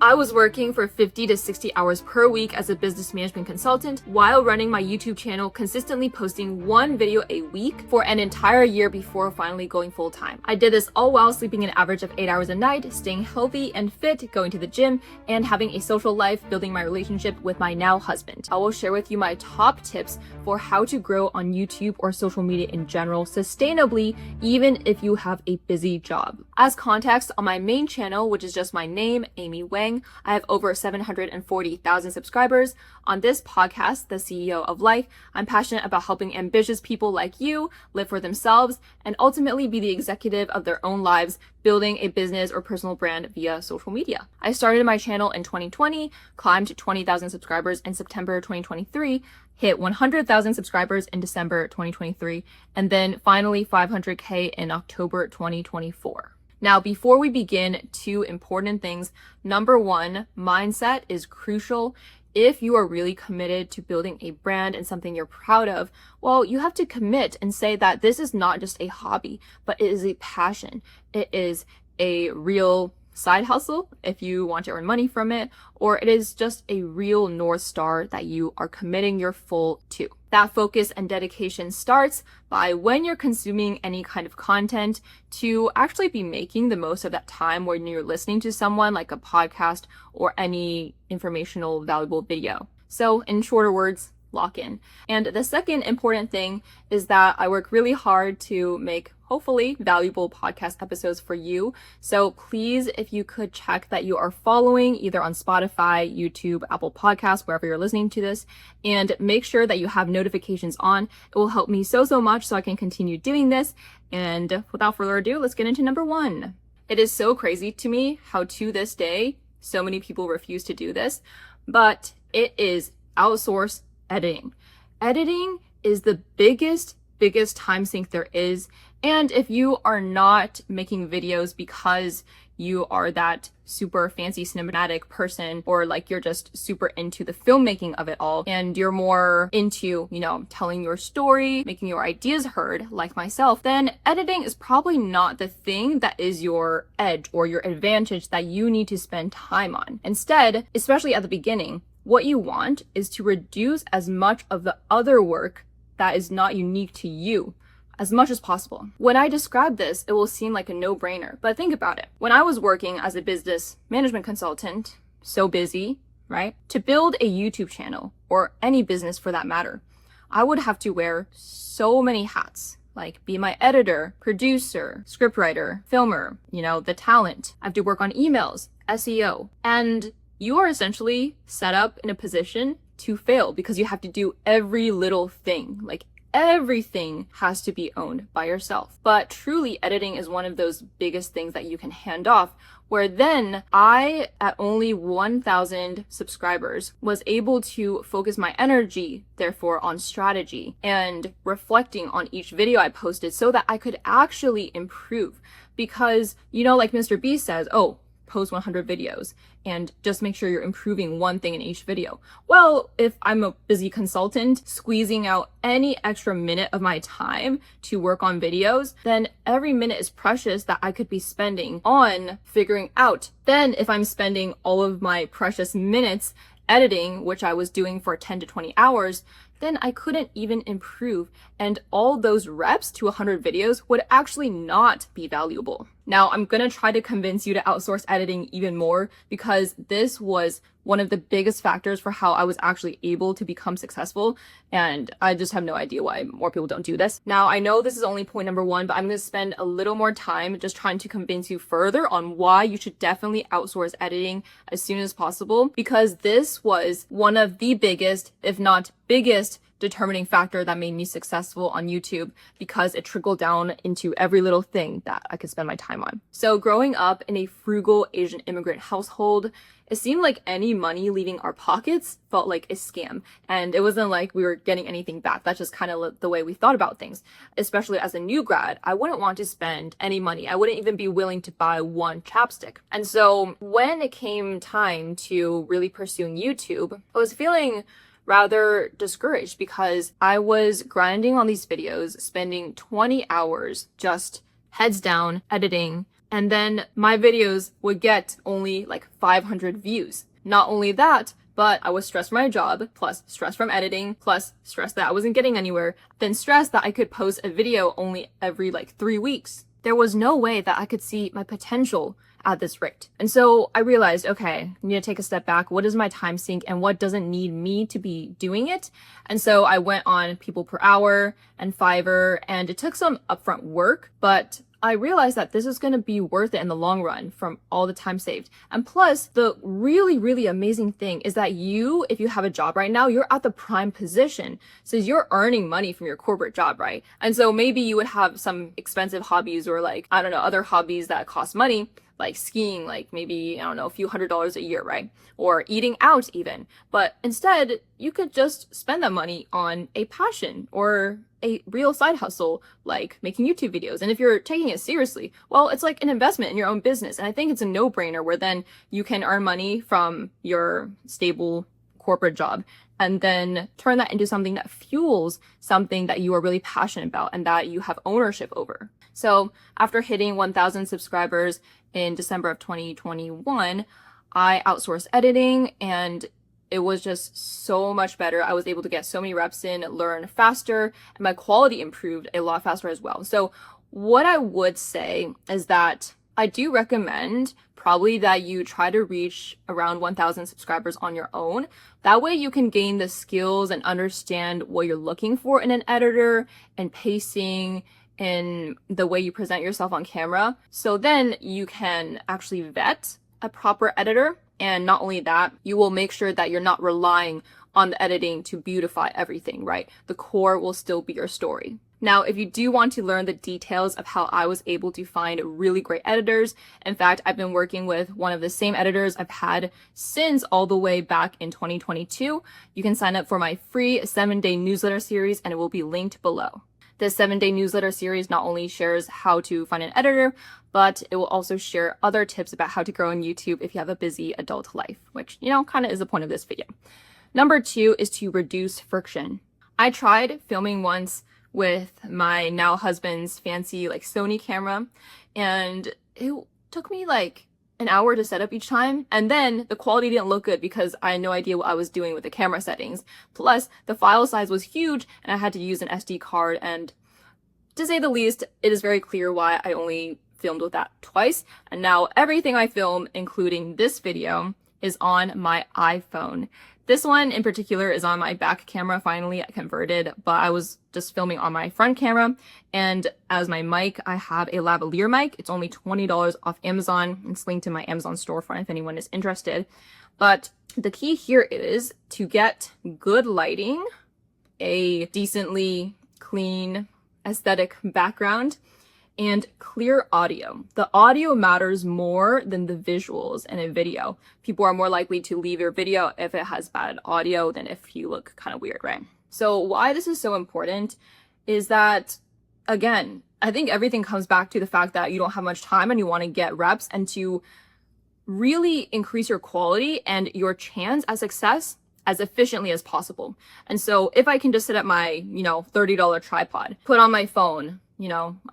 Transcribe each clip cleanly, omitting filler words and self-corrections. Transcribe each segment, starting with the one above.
I was working for 50 to 60 hours per week as a business management consultant while running my YouTube channel, consistently posting one video a week for an entire year before finally going full time. I did this all while sleeping an average of 8 hours a night, staying healthy and fit, going to the gym, and having a social life, building my relationship with my now husband. I will share with you my top tips for how to grow on YouTube or social media in general sustainably, even if you have a busy job. As context, on my main channel, which is just my name, Amy Wang, I have over 740,000 subscribers. On this podcast, The CEO of Life, I'm passionate about helping ambitious people like you live for themselves and ultimately be the executive of their own lives, building a business or personal brand via social media. I started my channel in 2020, climbed to 20,000 subscribers in September 2023, hit 100,000 subscribers in December 2023, and then finally 500K in October 2024. Now, before we begin, two important things. Number one, mindset is crucial. If you are really committed to building a brand and something you're proud of, well, you have to commit and say that this is not just a hobby, but it is a passion. It is a real side hustle if you want to earn money from it, or it is just a real North Star that you are committing your full to. That focus and dedication starts by when you're consuming any kind of content to actually be making the most of that time when you're listening to someone like a podcast or any informational, valuable video. So in shorter words, lock in. And the second important thing is that I work really hard to make hopefully valuable podcast episodes for you. So please, if you could check that you are following either on Spotify, YouTube, Apple Podcasts, wherever you're listening to this, and make sure that you have notifications on. It will help me so much so I can continue doing this. And without further ado, let's get into number one. It is so crazy to me how to this day, so many people refuse to do this, but it is outsource editing. Editing is the biggest time sink there is. And if you are not making videos because you are that super fancy cinematic person, or like you're just super into the filmmaking of it all, and you're more into, telling your story, making your ideas heard, like myself, then editing is probably not the thing that is your edge or your advantage that you need to spend time on. Instead, especially at the beginning, what you want is to reduce as much of the other work that is not unique to you as much as possible. When I describe this, it will seem like a no-brainer, but think about it. When I was working as a business management consultant, so busy, right? To build a YouTube channel, or any business for that matter, I would have to wear so many hats, like be my editor, producer, scriptwriter, filmer, the talent. I have to work on emails, SEO, and you are essentially set up in a position to fail because you have to do every little thing. Like everything has to be owned by yourself. But truly, editing is one of those biggest things that you can hand off, where then I, at only 1,000 subscribers, was able to focus my energy, therefore, on strategy and reflecting on each video I posted so that I could actually improve. Because, like Mr. Beast says, post 100 videos and just make sure you're improving one thing in each video. Well, if I'm a busy consultant squeezing out any extra minute of my time to work on videos, then every minute is precious that I could be spending on figuring out. Then if I'm spending all of my precious minutes editing, which I was doing for 10 to 20 hours, then I couldn't even improve. And all those reps to 100 videos would actually not be valuable. Now, I'm gonna try to convince you to outsource editing even more because this was one of the biggest factors for how I was actually able to become successful. And I just have no idea why more people don't do this. Now, I know this is only point number one, but I'm gonna spend a little more time just trying to convince you further on why you should definitely outsource editing as soon as possible, because this was one of the biggest, if not biggest, determining factor that made me successful on YouTube, because it trickled down into every little thing that I could spend my time on. So growing up in a frugal Asian immigrant household, it seemed like any money leaving our pockets felt like a scam. And it wasn't like we were getting anything back. That's just kind of the way we thought about things. Especially as a new grad, I wouldn't want to spend any money. I wouldn't even be willing to buy one chapstick. And so when it came time to really pursuing YouTube, I was feeling rather discouraged because I was grinding on these videos, spending 20 hours just heads down editing, And then my videos would get only like 500 views. Not only that, but I was stressed from my job, plus stress from editing, plus stress that I wasn't getting anywhere, then stress that I could post a video only every like 3 weeks. There was no way that I could see my potential at this rate. And so I realized, okay, I need to take a step back. What is my time sink and what doesn't need me to be doing it? And so I went on People Per Hour and Fiverr, and it took some upfront work, but I realized that this is going to be worth it in the long run from all the time saved. And plus, the really, really amazing thing is that if you have a job right now, you're at the prime position. So you're earning money from your corporate job, right? And so maybe you would have some expensive hobbies or like, I don't know, other hobbies that cost money, like skiing, like maybe, I don't know, a few $100s a year, right? Or eating out even. But instead, you could just spend that money on a passion or a real side hustle, like making YouTube videos. And if you're taking it seriously, well, it's like an investment in your own business. And I think it's a no-brainer where then you can earn money from your stable corporate job and then turn that into something that fuels something that you are really passionate about and that you have ownership over. So after hitting 1,000 subscribers in December of 2021, I outsourced editing, and it was just so much better. I was able to get so many reps in, learn faster, and my quality improved a lot faster as well. So what I would say is that I do recommend probably that you try to reach around 1,000 subscribers on your own. That way you can gain the skills and understand what you're looking for in an editor and pacing and the way you present yourself on camera. So then you can actually vet a proper editor. And not only that, you will make sure that you're not relying on the editing to beautify everything, right? The core will still be your story. Now, if you do want to learn the details of how I was able to find really great editors, in fact, I've been working with one of the same editors I've had since all the way back in 2022. You can sign up for my free 7-day newsletter series, and it will be linked below. This 7-day newsletter series not only shares how to find an editor, but it will also share other tips about how to grow on YouTube if you have a busy adult life, which, kind of is the point of this video. Number 2 is to reduce friction. I tried filming once with my now husband's fancy Sony camera, and it took me an hour to set up each time, and then the quality didn't look good because I had no idea what I was doing with the camera settings. Plus, the file size was huge and I had to use an SD card, and to say the least, it is very clear why I only filmed with that twice. And now everything I film, including this video, is on my iPhone. This one in particular is on my back camera. Finally, I converted, but I was just filming on my front camera. And as my mic, I have a lavalier mic. It's only $20 off Amazon. It's linked to my Amazon storefront if anyone is interested. But the key here is to get good lighting, a decently clean aesthetic background, and clear audio. The audio matters more than the visuals in a video. People are more likely to leave your video if it has bad audio than if you look kind of weird, right? So why this is so important is that, again, I think everything comes back to the fact that you don't have much time and you want to get reps and to really increase your quality and your chance at success as efficiently as possible. And so if I can just sit at my, $30 tripod, put on my phone,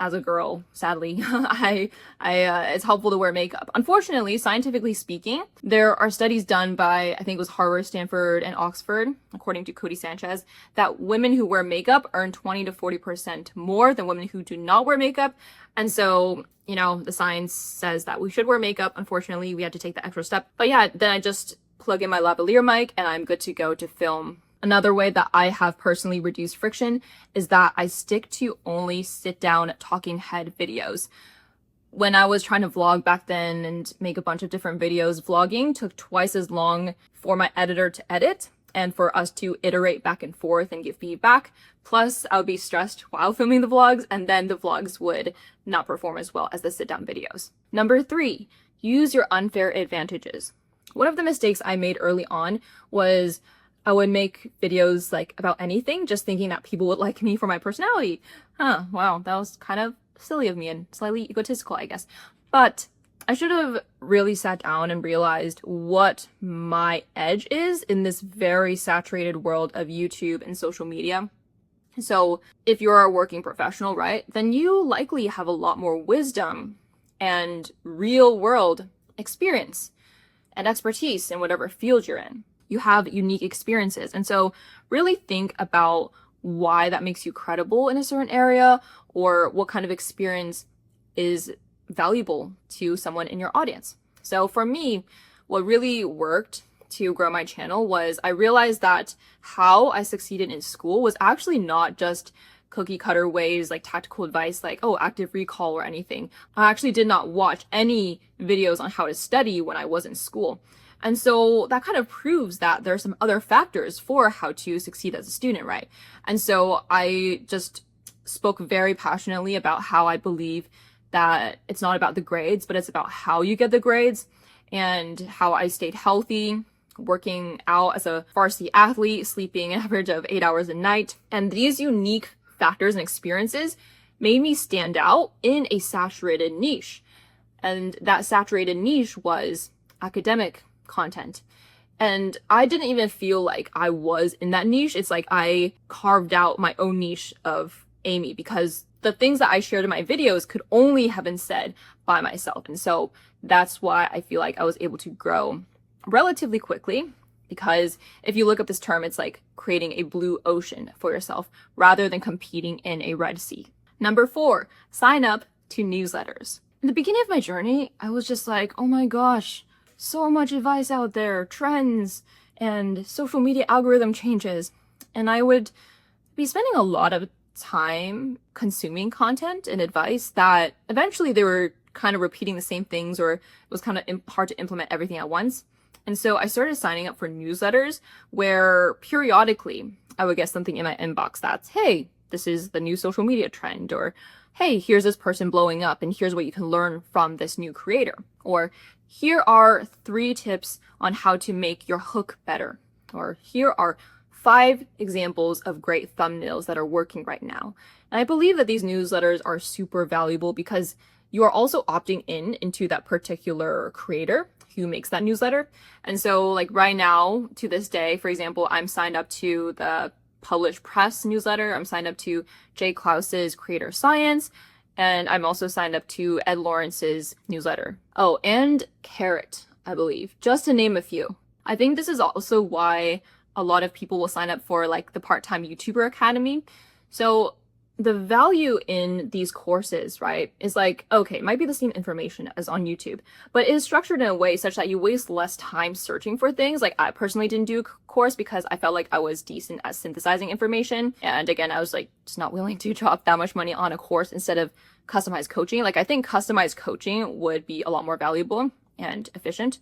as a girl, sadly, it's helpful to wear makeup. Unfortunately, scientifically speaking, there are studies done by, I think it was Harvard, Stanford, and Oxford, according to Cody Sanchez, that women who wear makeup earn 20 to 40% more than women who do not wear makeup. And so, the science says that we should wear makeup. Unfortunately, we had to take the extra step. But yeah, then I just plug in my lavalier mic and I'm good to go to film. Another way that I have personally reduced friction is that I stick to only sit down talking head videos. When I was trying to vlog back then and make a bunch of different videos, vlogging took twice as long for my editor to edit and for us to iterate back and forth and give feedback. Plus, I would be stressed while filming the vlogs, and then the vlogs would not perform as well as the sit down videos. Number 3, use your unfair advantages. One of the mistakes I made early on was I would make videos about anything, just thinking that people would like me for my personality. Wow, that was kind of silly of me and slightly egotistical, I guess. But I should have really sat down and realized what my edge is in this very saturated world of YouTube and social media. So if you're a working professional, right, then you likely have a lot more wisdom and real world experience and expertise in whatever field you're in. You have unique experiences. And so really think about why that makes you credible in a certain area, or what kind of experience is valuable to someone in your audience. So for me, what really worked to grow my channel was I realized that how I succeeded in school was actually not just cookie cutter ways, like tactical advice, like, oh, active recall or anything. I actually did not watch any videos on how to study when I was in school. And so that kind of proves that there are some other factors for how to succeed as a student, right? And so I just spoke very passionately about how I believe that it's not about the grades, but it's about how you get the grades, and how I stayed healthy, working out as a varsity athlete, sleeping an average of 8 hours a night. And these unique factors and experiences made me stand out in a saturated niche. And that saturated niche was academic content. And I didn't even feel like I was in that niche. It's like I carved out my own niche of Amy, because the things that I shared in my videos could only have been said by myself. And so that's why I feel like I was able to grow relatively quickly, because if you look up this term, it's like creating a blue ocean for yourself rather than competing in a Red Sea. Number 4, sign up to newsletters. In the beginning of my journey, I was just like, oh my gosh, so much advice out there, trends, and social media algorithm changes. And I would be spending a lot of time consuming content and advice that eventually they were kind of repeating the same things, or it was kind of hard to implement everything at once. And so I started signing up for newsletters where periodically I would get something in my inbox that's, hey, this is the new social media trend, or hey, here's this person blowing up and here's what you can learn from this new creator, or here are 3 tips on how to make your hook better, or here are 5 examples of great thumbnails that are working right now. And I believe that these newsletters are super valuable because you are also opting into that particular creator who makes that newsletter. And so like right now, to this day, for example, I'm signed up to the Published Press newsletter. I'm signed up to Jay Klaus's Creator Science. And I'm also signed up to Ed Lawrence's newsletter. Oh, and Carrot, I believe, just to name a few. I think this is also why a lot of people will sign up for like the part-time YouTuber Academy. So the value in these courses, right, is like, okay, it might be the same information as on YouTube, but it is structured in a way such that you waste less time searching for things. Like I personally didn't do a course because I felt like I was decent at synthesizing information. And again, I was like just not willing to drop that much money on a course instead of customized coaching. Like I think customized coaching would be a lot more valuable and efficient.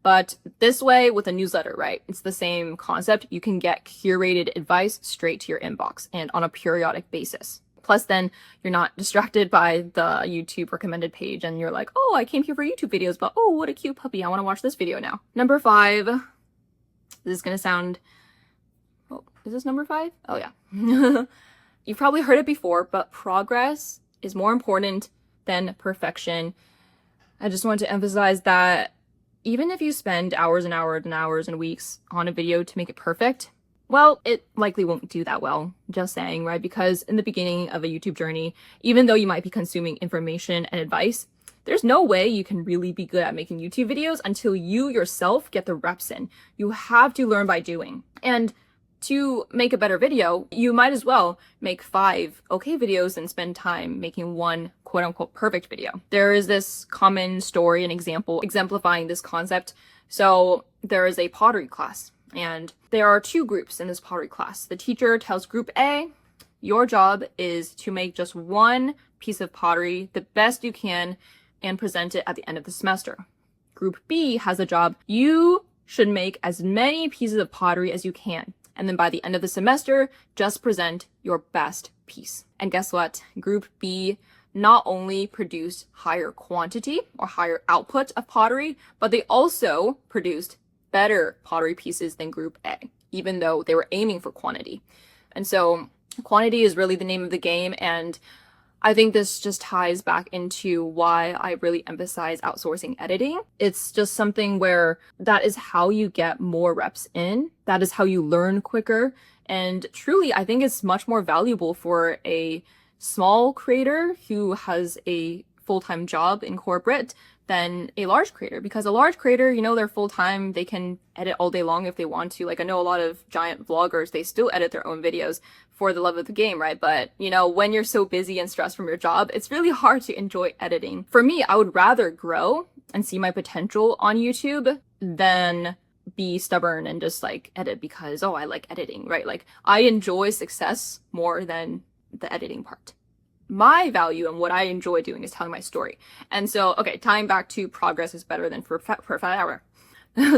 But this way with a newsletter, right, it's the same concept. You can get curated advice straight to your inbox and on a periodic basis. Plus then you're not distracted by the YouTube recommended page and you're like, oh, I came here for YouTube videos, but oh, what a cute puppy. I want to watch this video now. Number 5, this is going to sound, oh, is this number 5? Oh yeah. You've probably heard it before, but progress is more important than perfection. I just want to emphasize that even if you spend hours and hours and hours and weeks on a video to make it perfect, well, it likely won't do that well, just saying, right? Because in the beginning of a YouTube journey, even though you might be consuming information and advice, there's no way you can really be good at making YouTube videos until you yourself get the reps in. You have to learn by doing. And to make a better video, you might as well make 5 okay videos and spend time making 1 quote unquote perfect video. There is this common story and example exemplifying this concept. So there is a pottery class and there are 2 groups in this pottery class. The teacher tells group A, your job is to make just 1 piece of pottery the best you can and present it at the end of the semester. Group B has a job. You should make as many pieces of pottery as you can. And then by the end of the semester, just present your best piece. And guess what? Group B not only produced higher quantity or higher output of pottery, but they also produced better pottery pieces than Group A, even though they were aiming for quantity. And so quantity is really the name of the game. And I think this just ties back into why I really emphasize outsourcing editing. It's just something where that is how you get more reps in. That is how you learn quicker. And truly, I think it's much more valuable for a small creator who has a full-time job in corporate than a large creator, because a large creator, you know, they're full-time, they can edit all day long if they want to. Like, I know a lot of giant vloggers, they still edit their own videos for the love of the game, right? But, you know, when you're so busy and stressed from your job, it's really hard to enjoy editing. For me, I would rather grow and see my potential on YouTube than be stubborn and just like edit because, oh, I like editing, right? Like, I enjoy success more than the editing part. My value and what I enjoy doing is telling my story. And so, okay, tying back to progress is better than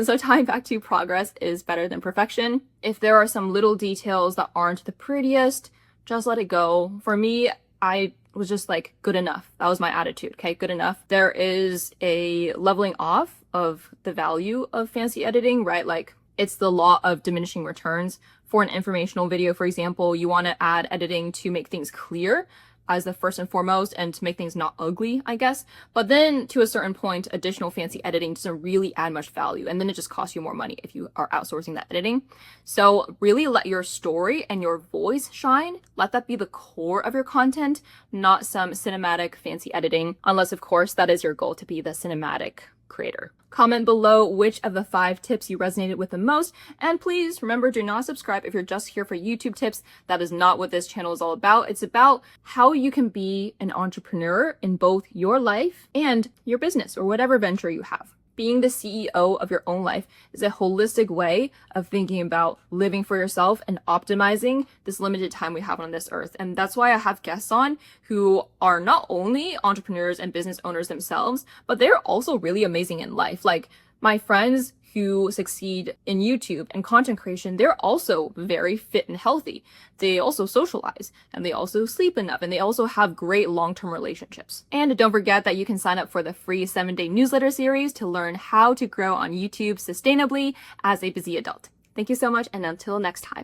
So tying back to progress is better than perfection. If there are some little details that aren't the prettiest, just let it go. For me, I was just like, good enough. That was my attitude. Okay, good enough. There is a leveling off of the value of fancy editing, right? Like, it's the law of diminishing returns. For an informational video, for example, you want to add editing to make things clear as the first and foremost, and to make things not ugly, I guess. But then to a certain point, additional fancy editing doesn't really add much value, and then it just costs you more money if you are outsourcing that editing. So really let your story and your voice shine. Let that be the core of your content, not some cinematic fancy editing, unless of course that is your goal, to be the cinematic creator. Comment below which of the 5 tips you resonated with the most, and please remember, do not subscribe if you're just here for YouTube tips. That is not what this channel is all about. It's about how you can be an entrepreneur in both your life and your business or whatever venture you have. Being the CEO of your own life is a holistic way of thinking about living for yourself and optimizing this limited time we have on this earth. And that's why I have guests on who are not only entrepreneurs and business owners themselves, but they're also really amazing in life. Like, my friends who succeed in YouTube and content creation, they're also very fit and healthy. They also socialize, and they also sleep enough, and they also have great long-term relationships. And don't forget that you can sign up for the free 7-day newsletter series to learn how to grow on YouTube sustainably as a busy adult. Thank you so much, and until next time.